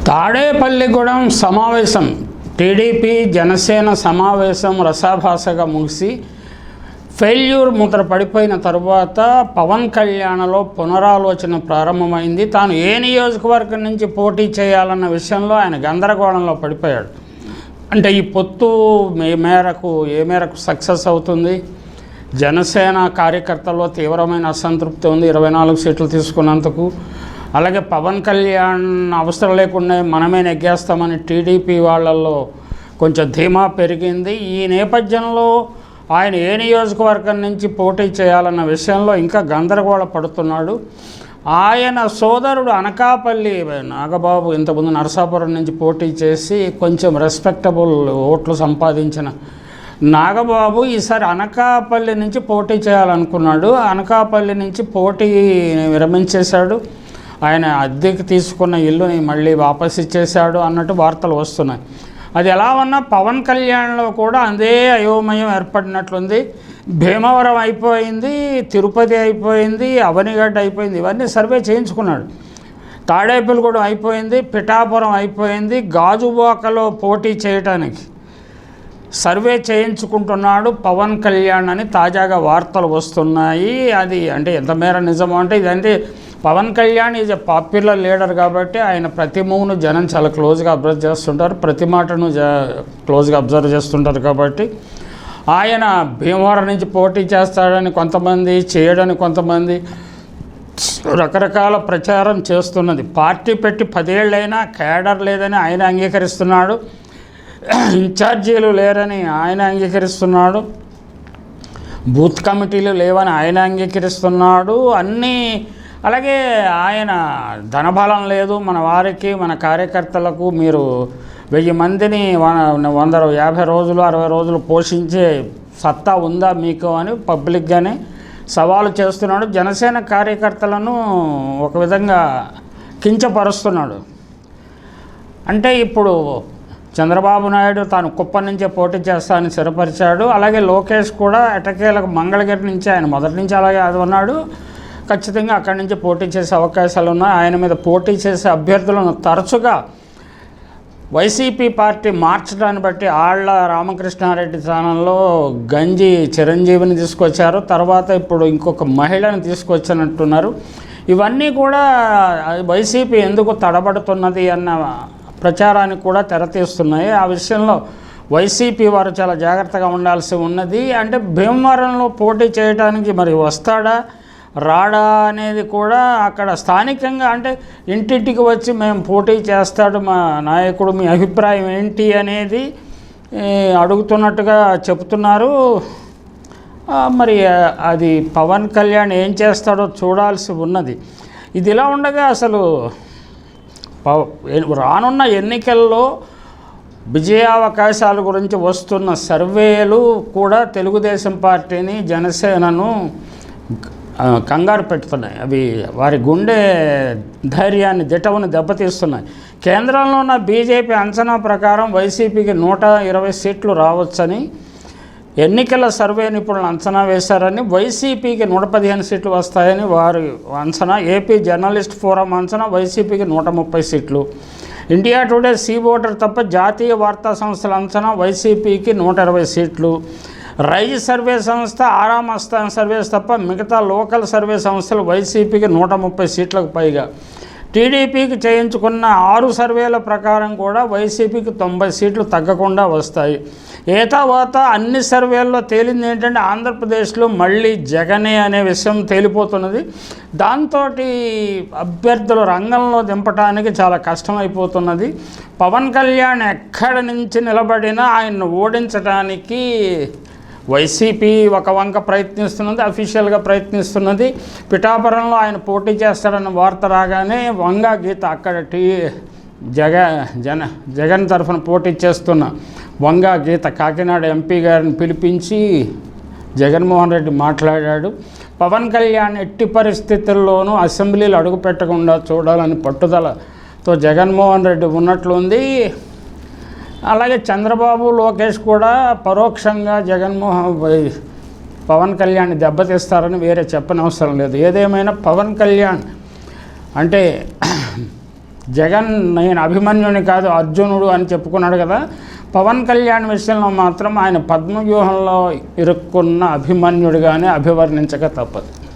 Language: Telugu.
తాడేపల్లిగూడెం సమావేశం టీడీపీ జనసేన సమావేశం రసాభాసగా ముగిసి ఫెయిల్యూర్ ముద్ర పడిపోయిన తరువాత పవన్ కళ్యాణ్లో పునరాలోచన ప్రారంభమైంది. తాను ఏ నియోజకవర్గం నుంచి పోటీ చేయాలన్న విషయంలో ఆయన గందరగోళంలో పడిపోయాడు. అంటే ఈ పొత్తు ఏ మేరకు సక్సెస్ అవుతుంది? జనసేన కార్యకర్తల్లో తీవ్రమైన అసంతృప్తి ఉంది 24 సీట్లు తీసుకున్నందుకు. అలాగే పవన్ కళ్యాణ్ అవసరం లేకుండా మనమే నెగ్గేస్తామని టీడీపీ వాళ్ళల్లో కొంచెం ధీమా పెరిగింది. ఈ నేపథ్యంలో ఆయన ఏ నియోజకవర్గం నుంచి పోటీ చేయాలన్న విషయంలో ఇంకా గందరగోళ పడుతున్నాడు. ఆయన సోదరుడు అనకాపల్లి నాగబాబు ఇంతకుముందు నరసాపురం నుంచి పోటీ చేసి కొంచెం రెస్పెక్టబుల్ ఓట్లు సంపాదించిన నాగబాబు ఈసారి అనకాపల్లి నుంచి పోటీ చేయాలనుకున్నాడు. అనకాపల్లి నుంచి పోటీ విరమించేశాడు. ఆయన అద్దెకి తీసుకున్న ఇల్లుని మళ్ళీ వాపసు ఇచ్చేశాడు అన్నట్టు వార్తలు వస్తున్నాయి. అది ఎలా ఉన్నా పవన్ కళ్యాణ్లో కూడా అదే అయోమయం ఏర్పడినట్లుంది. భీమవరం అయిపోయింది, తిరుపతి అయిపోయింది, అవనిగడ్డ అయిపోయింది, ఇవన్నీ సర్వే చేయించుకున్నాడు. తాడేపల్లిగూడెం అయిపోయింది, పిఠాపురం అయిపోయింది, గాజువాకలో పోటీ చేయటానికి సర్వే చేయించుకుంటున్నాడు పవన్ కళ్యాణ్ అని తాజాగా వార్తలు వస్తున్నాయి. అది అంటే ఎంత మేర నిజమో అంటే ఇదంటే Pawan Kalyan is a popular leader కాబట్టి ఆయన ప్రతి మూవ్ను జనం చాలా క్లోజ్గా అబ్జర్వ్ చేస్తుంటారు, ప్రతి మాటను క్లోజ్గా అబ్జర్వ్ చేస్తుంటారు. కాబట్టి ఆయన భీమవరం నుంచి పోటీ చేస్తాడని కొంతమంది, చేయడని కొంతమంది రకరకాల ప్రచారం చేస్తున్నది. పార్టీ పెట్టి 10 ఏళ్ళైనా కేడర్ లేదని ఆయన అంగీకరిస్తున్నాడు, ఇన్ఛార్జీలు లేరని ఆయన అంగీకరిస్తున్నాడు, బూత్ కమిటీలు లేవని ఆయన అంగీకరిస్తున్నాడు. అన్నీ అలాగే ఆయన ధనబలం లేదు, మన వారికి మన కార్యకర్తలకు మీరు 1000 మందిని 150 రోజులు 60 రోజులు పోషించే సత్తా ఉందా మీకు అని పబ్లిక్గానే సవాలు చేస్తున్నాడు. జనసేన కార్యకర్తలను ఒక విధంగా కించపరుస్తున్నాడు. అంటే ఇప్పుడు చంద్రబాబు నాయుడు తాను కుప్పం నుంచే పోటీ చేస్తానని స్థిరపరిచాడు. అలాగే లోకేష్ కూడా ఎటకేలకు మంగళగిరి నుంచి ఆయన మొదటి నుంచి అలాగే అది ఉన్నాడు, ఖచ్చితంగా అక్కడి నుంచి పోటీ చేసే అవకాశాలు ఉన్నాయి. ఆయన మీద పోటీ చేసే అభ్యర్థులను తరచుగా వైసీపీ పార్టీ మార్చడాన్ని బట్టి ఆళ్ల రామకృష్ణారెడ్డి స్థానంలో గంజి చిరంజీవిని తీసుకొచ్చారు, తర్వాత ఇప్పుడు ఇంకొక మహిళను తీసుకొచ్చినట్టున్నారు. ఇవన్నీ కూడా వైసీపీ ఎందుకు తడబడుతున్నది అన్న ప్రచారానికి కూడా తెరతీస్తున్నాయి. ఆ విషయంలో వైసీపీ వారు చాలా జాగ్రత్తగా ఉండాల్సి ఉన్నది. అంటే భీమవరంలో పోటీ చేయడానికి మరి వస్తాడా రాడా అనేది కూడా అక్కడ స్థానికంగా అంటే ఇంటింటికి వచ్చి మేము పోటీ చేస్తాడు మా నాయకుడు, మీ అభిప్రాయం ఏంటి అనేది అడుగుతున్నట్టుగా చెబుతున్నారు. మరి అది పవన్ కళ్యాణ్ ఏం చేస్తాడో చూడాల్సి ఉన్నది. ఇది ఇలా ఉండగా అసలు రానున్న ఎన్నికల్లో విజయావకాశాల గురించి వస్తున్న సర్వేలు కూడా తెలుగుదేశం పార్టీని జనసేనను కంగారు పెడుతున్నాయి. అవి వారి గుండె ధైర్యాన్ని దిటవుని దెబ్బతీస్తున్నాయి. కేంద్రంలో ఉన్న బీజేపీ అంచనా ప్రకారం వైసీపీకి 120 సీట్లు రావచ్చని ఎన్నికల సర్వే నిపుణులు అంచనా వేశారని, వైసీపీకి 115 సీట్లు వస్తాయని వారి అంచనా. ఏపీ జర్నలిస్ట్ ఫోరం అంచనా వైసీపీకి 130 సీట్లు. ఇండియా టుడే, సీ ఓటర్ తప్ప జాతీయ వార్తా సంస్థల అంచనా వైసీపీకి 120 సీట్లు. రైజ్ సర్వే సంస్థ, ఆరామ్ అస్థాన్ సర్వేస్ తప్ప మిగతా లోకల్ సర్వే సంస్థలు వైసీపీకి 130 సీట్లకు పైగా. టీడీపీకి చేయించుకున్న 6 సర్వేల ప్రకారం కూడా వైసీపీకి 90 సీట్లు తగ్గకుండా వస్తాయి. ఏతావాత అన్ని సర్వేల్లో తేలింది ఏంటంటే ఆంధ్రప్రదేశ్లో మళ్ళీ జగనే అనే విషయం తేలిపోతున్నది. దాంతో అభ్యర్థులు రంగంలో దింపడానికి చాలా కష్టమైపోతున్నది. పవన్ కళ్యాణ్ ఎక్కడి నుంచి నిలబడినా ఆయన్ను ఓడించడానికి వైసీపీ ఒక వంక ప్రయత్నిస్తున్నది, అఫీషియల్గా ప్రయత్నిస్తున్నది. పిఠాపురంలో ఆయన పోటీ చేస్తాడన్న వార్త రాగానే వంగా గీత అక్కడ జగన్ తరఫున పోటీ చేస్తున్న వంగా గీత కాకినాడ ఎంపీ గారిని పిలిపించి జగన్మోహన్ రెడ్డి మాట్లాడాడు. పవన్ కళ్యాణ్ ఎట్టి పరిస్థితుల్లోనూ అసెంబ్లీలో అడుగుపెట్టకుండా చూడాలని పట్టుదలతో జగన్మోహన్ రెడ్డి ఉన్నట్లుంది. అలాగే చంద్రబాబు, లోకేష్ కూడా పరోక్షంగా పవన్ కళ్యాణ్ దెబ్బతీస్తారని వేరే చెప్పనవసరం లేదు. ఏదేమైనా పవన్ కళ్యాణ్ అంటే జగన్ నేను అభిమన్యుని కాదు అర్జునుడు అని చెప్పుకున్నాడు కదా. పవన్ కళ్యాణ్ విషయంలో మాత్రం ఆయన పద్మవ్యూహంలో ఇరుక్కున్న అభిమన్యుడిగానే అభివర్ణించక తప్పదు.